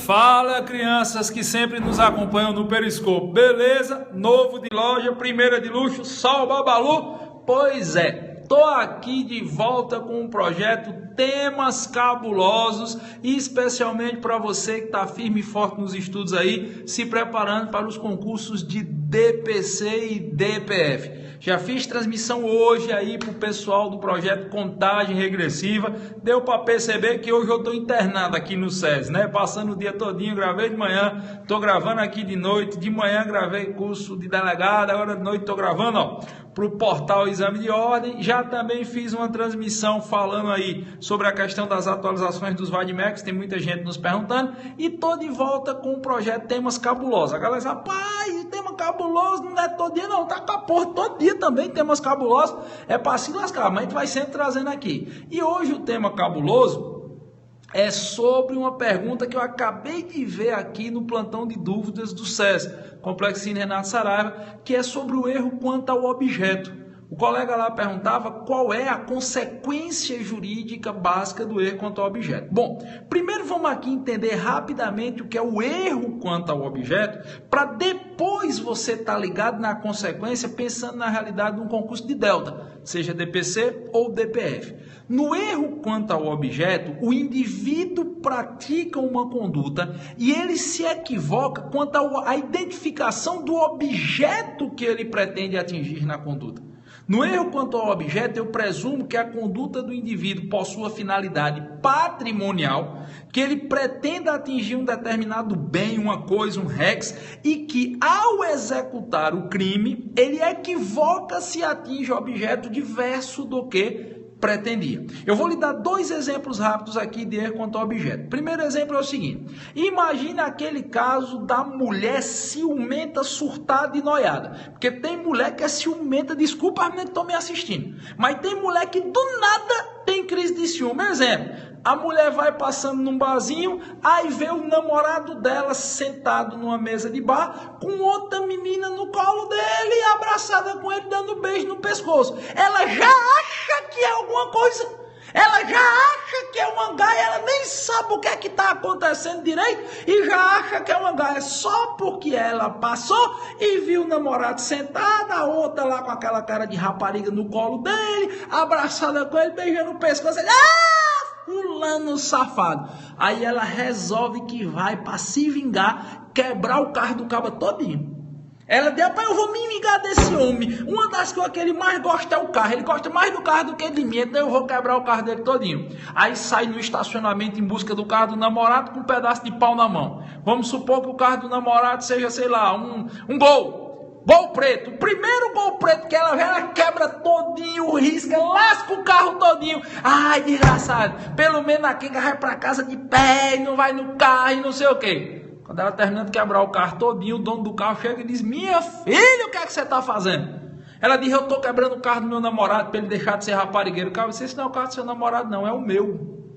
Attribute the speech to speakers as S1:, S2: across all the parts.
S1: Fala, crianças que sempre nos acompanham no Periscope, beleza? Novo de loja, primeira de luxo, só o Babalu? Pois é, tô aqui de volta com um projeto Temas Cabulosos, e especialmente para você que está firme e forte nos estudos aí, se preparando para os concursos de DPC e DPF. Já fiz transmissão hoje aí pro pessoal do projeto Contagem Regressiva. Deu para perceber que hoje eu tô internado aqui no SES, né? Passando o dia todinho, gravei de manhã, tô gravando aqui de noite, de manhã gravei curso de delegado, agora de noite tô gravando, ó, pro portal Exame de Ordem. Já também fiz uma transmissão falando aí sobre a questão das atualizações dos VADMECs, tem muita gente nos perguntando, e tô de volta com o projeto Temas Cabulosos. A galera diz, rapaz, tema cabuloso não é todo dia não, tá com a porra todo dia também, temas cabulosos, é para se lascar, mas a gente vai sempre trazendo aqui. E hoje o tema cabuloso é sobre uma pergunta que eu acabei de ver aqui no plantão de dúvidas do SES, Complexo Cine Renato Saraiva, que é sobre o erro quanto ao objeto. O colega lá perguntava qual é a consequência jurídica básica do erro quanto ao objeto. Bom, primeiro vamos aqui entender rapidamente o que é o erro quanto ao objeto, para depois você estar ligado na consequência, pensando na realidade de um concurso de delta, seja DPC ou DPF. No erro quanto ao objeto, o indivíduo pratica uma conduta e ele se equivoca quanto à identificação do objeto que ele pretende atingir na conduta. No erro quanto ao objeto, eu presumo que a conduta do indivíduo possua finalidade patrimonial, que ele pretenda atingir um determinado bem, uma coisa, um rex, e que ao executar o crime, ele equivoca-se e atinge o objeto diverso do que pretendia. Eu vou lhe dar dois exemplos rápidos aqui de erro quanto ao objeto. Primeiro exemplo é o seguinte: imagine aquele caso da mulher ciumenta, surtada e noiada. Porque tem mulher que é ciumenta, desculpa, mas não estou me assistindo, mas tem mulher que do nada tem crise de ciúme. Exemplo: a mulher vai passando num barzinho, aí vê o namorado dela sentado numa mesa de bar, com outra menina no colo dele, abraçada com ele, dando beijo no pescoço. Ela já acha que é alguma coisa, ela já acha que é uma gaia, ela nem sabe o que é que está acontecendo direito, e já acha que é uma gaia, só porque ela passou e viu o namorado sentado, a outra lá com aquela cara de rapariga no colo dele, abraçada com ele, beijando o pescoço. Ele, fulano safado. Aí ela resolve que vai para se vingar, quebrar o carro do cabo todinho. Ela diz, rapaz, eu vou me vingar desse homem. Uma das coisas que ele mais gosta é o carro. Ele gosta mais do carro do que de mim, então eu vou quebrar o carro dele todinho. Aí sai no estacionamento em busca do carro do namorado com um pedaço de pau na mão. Vamos supor que o carro do namorado seja, sei lá, um Gol. Gol preto, o primeiro Gol preto que ela vê, ela quebra todinho, risca, lasca o carro todinho. Ai, desgraçado, pelo menos aqui vai para casa de pé, não vai no carro e não sei o quê. Quando ela termina de quebrar o carro todinho, o dono do carro chega e diz, minha filha, o que é que você está fazendo? Ela diz, eu estou quebrando o carro do meu namorado para ele deixar de ser raparigueiro. O cara disse, esse não é o carro do seu namorado não, é o meu,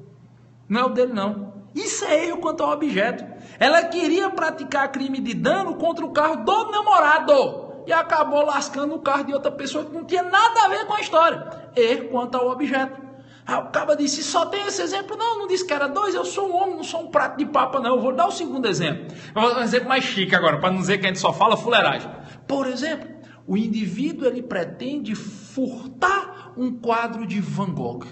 S1: não é o dele não. Isso é erro quanto ao objeto. Ela queria praticar crime de dano contra o carro do namorado e acabou lascando o carro de outra pessoa que não tinha nada a ver com a história. Erro quanto ao objeto. Aí o cara disse, só tem esse exemplo? Não, não disse que era dois, eu sou um homem, não sou um prato de papa não. Eu vou dar o segundo exemplo. Eu vou dar um exemplo mais chique agora, para não dizer que a gente só fala fuleiragem. Por exemplo, o indivíduo ele pretende furtar um quadro de Van Gogh.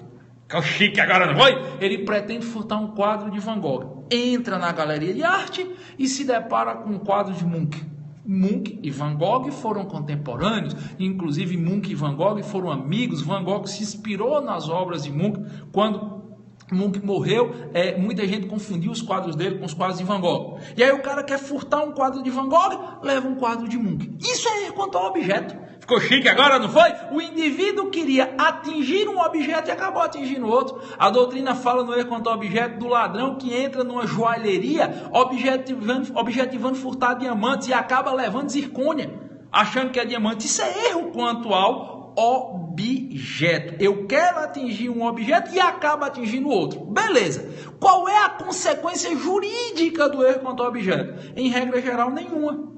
S1: Que é o chique agora, não foi? Ele pretende furtar um quadro de Van Gogh. Entra na galeria de arte e se depara com um quadro de Munch. Munch e Van Gogh foram contemporâneos, inclusive Munch e Van Gogh foram amigos. Van Gogh se inspirou nas obras de Munch. Quando Munch morreu, muita gente confundiu os quadros dele com os quadros de Van Gogh. E aí o cara quer furtar um quadro de Van Gogh, leva um quadro de Munch. Isso é quanto ao objeto. Ficou chique agora, não foi? O indivíduo queria atingir um objeto e acabou atingindo outro. A doutrina fala no erro quanto ao objeto do ladrão que entra numa joalheria objetivando furtar diamantes e acaba levando zircônia, achando que é diamante. Isso é erro quanto ao objeto. Eu quero atingir um objeto e acabo atingindo outro. Beleza. Qual é a consequência jurídica do erro quanto ao objeto? Em regra geral, nenhuma.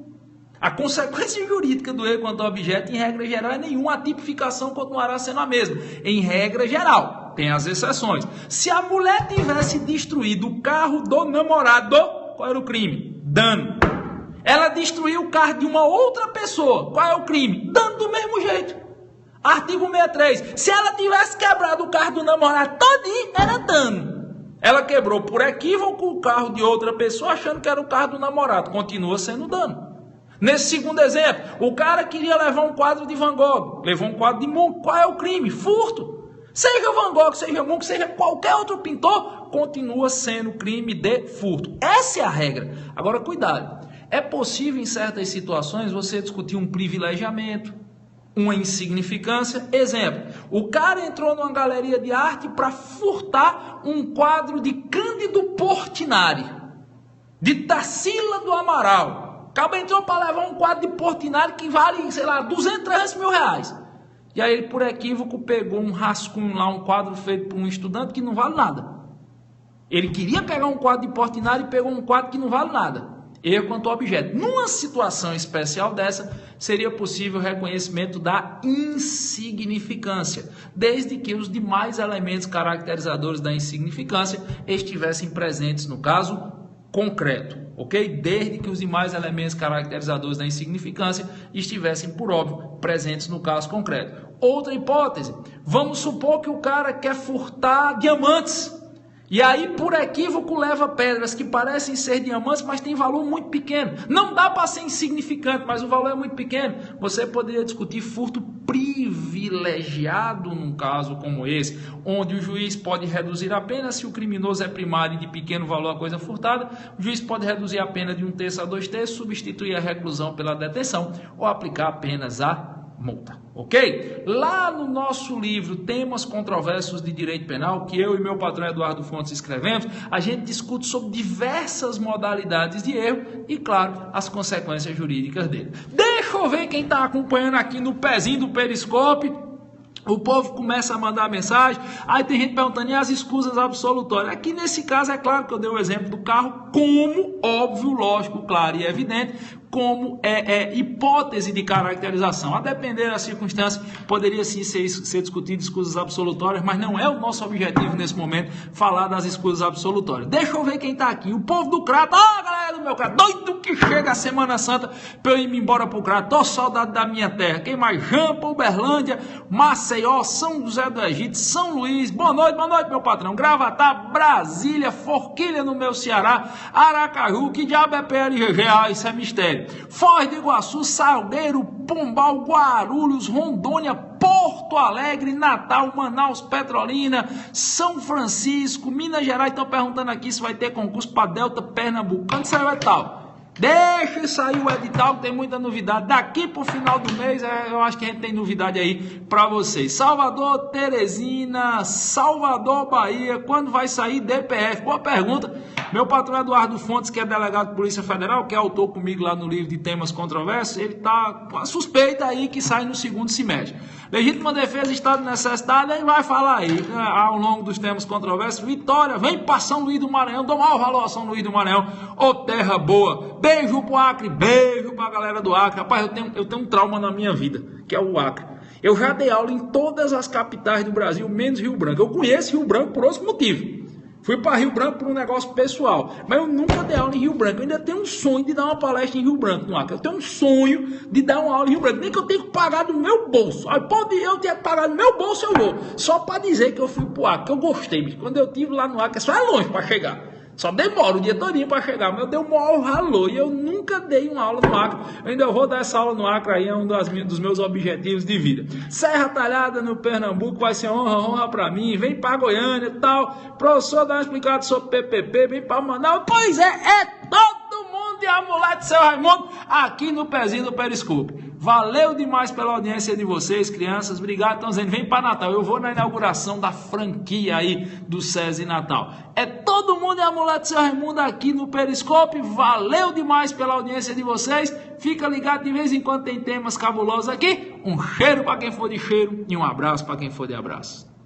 S1: A consequência jurídica do erro quanto ao objeto, em regra geral, é nenhuma. A tipificação continuará sendo a mesma. Em regra geral, tem as exceções. Se a mulher tivesse destruído o carro do namorado, Qual era o crime? Dano. Ela destruiu o carro de uma outra pessoa. Qual é o crime? Dano do mesmo jeito. Artigo 63. Se ela tivesse quebrado o carro do namorado todinho, era dano. Ela quebrou por equívoco o carro de outra pessoa achando que era o carro do namorado. Continua sendo dano. Nesse segundo exemplo, o cara queria levar um quadro de Van Gogh. Levou um quadro de Munch. Qual é o crime? Furto. Seja Van Gogh, seja Munch, seja qualquer outro pintor, continua sendo crime de furto. Essa é a regra. Agora, cuidado. É possível, em certas situações, você discutir um privilegiamento, uma insignificância. Exemplo, o cara entrou numa galeria de arte para furtar um quadro de Cândido Portinari, de Tarsila do Amaral. O cara entrou para levar um quadro de Portinari que vale, sei lá, 200, 300 mil reais. E aí ele, por equívoco, pegou um rascunho lá, um quadro feito por um estudante que não vale nada. Ele queria pegar um quadro de Portinari e pegou um quadro que não vale nada. Erro quanto ao objeto. Numa situação especial dessa, seria possível o reconhecimento da insignificância, desde que os demais elementos caracterizadores da insignificância estivessem presentes no caso concreto, ok? Desde que os demais elementos caracterizadores da insignificância estivessem, por óbvio, presentes no caso concreto. Outra hipótese, vamos supor que o cara quer furtar diamantes. E aí, por equívoco, leva pedras que parecem ser diamantes, mas tem valor muito pequeno. Não dá para ser insignificante, mas o valor é muito pequeno. Você poderia discutir furto privilegiado num caso como esse, onde o juiz pode reduzir a pena se o criminoso é primário e de pequeno valor a coisa furtada. O juiz pode reduzir a pena de 1/3 a 2/3, substituir a reclusão pela detenção ou aplicar apenas a multa, ok? Lá no nosso livro Temas Controversos de Direito Penal, que eu e meu patrão Eduardo Fontes escrevemos, a gente discute sobre diversas modalidades de erro e, claro, as consequências jurídicas dele. Deixa eu ver quem está acompanhando aqui no pezinho do Periscope. O povo começa a mandar mensagem, aí tem gente perguntando, e as escusas absolutórias? Aqui nesse caso, é claro que eu dei o exemplo do carro, como óbvio, lógico, claro e evidente, como hipótese de caracterização. A depender da circunstância, poderia sim ser discutido escusas absolutórias, mas não é o nosso objetivo nesse momento falar das escusas absolutórias. Deixa eu ver quem está aqui. O povo do Crato, galera do meu Crato, doido que chega a Semana Santa para eu ir embora para o Crato. Tô saudade da minha terra. Quem mais? Jampa, Uberlândia, Maceió, São José do Egito, São Luís. Boa noite, meu patrão. Gravatá, Brasília, Forquilha no meu Ceará, Aracaju, que diabo é PLGG? Isso é mistério. Foz do Iguaçu, Salgueiro, Pombal, Guarulhos, Rondônia, Porto Alegre, Natal, Manaus, Petrolina, São Francisco, Minas Gerais. Estão perguntando aqui se vai ter concurso para Delta, Pernambuco. Quando saiu o edital? Deixa sair o edital, que tem muita novidade. Daqui para o final do mês, eu acho que a gente tem novidade aí para vocês. Salvador, Teresina, Salvador, Bahia. Quando vai sair DPF? Boa pergunta. Meu patrão Eduardo Fontes, que é delegado de Polícia Federal, que é autor comigo lá no livro de Temas Controversos, ele está com a suspeita aí que sai no segundo semestre. Legítima defesa, estado de necessidade, ele vai falar aí, né, ao longo dos temas controversos. Vitória, vem para São Luís do Maranhão, dou maior valor a São Luís do Maranhão, ô terra boa. Beijo pro Acre, beijo pra galera do Acre. Rapaz, eu tenho um trauma na minha vida, que é o Acre. Eu já dei aula em todas as capitais do Brasil, menos Rio Branco. Eu conheço Rio Branco por outro motivo. Fui para Rio Branco por um negócio pessoal, mas eu nunca dei aula em Rio Branco. Eu ainda tenho um sonho de dar uma palestra em Rio Branco, no Acre. Eu tenho um sonho de dar uma aula em Rio Branco, nem que eu tenha que pagar do meu bolso. Aí pode eu ter que pagar do meu bolso, eu vou. Só para dizer que eu fui pro Acre, que eu gostei. Bicho. Quando eu estive lá no Acre, só é longe para chegar. Só demora o dia todinho para chegar, mas eu dei um maior valor e eu nunca dei uma aula no Acre. Eu ainda vou dar essa aula no Acre aí, é um dos meus objetivos de vida. Serra Talhada no Pernambuco vai ser honra para mim. Vem para Goiânia e tal. Professor, dá uma explicada sobre PPP, vem para Manaus. Pois é todo mundo de Amulete, seu Raimundo, aqui no pezinho do Periscope. Valeu demais pela audiência de vocês, crianças. Obrigado. Estão dizendo, vem para Natal. Eu vou na inauguração da franquia aí do SESI Natal. É todo mundo em Amulete, seu Raimundo, aqui no Periscope. Valeu demais pela audiência de vocês. Fica ligado, de vez em quando tem temas cabulosos aqui. Um cheiro para quem for de cheiro e um abraço para quem for de abraço.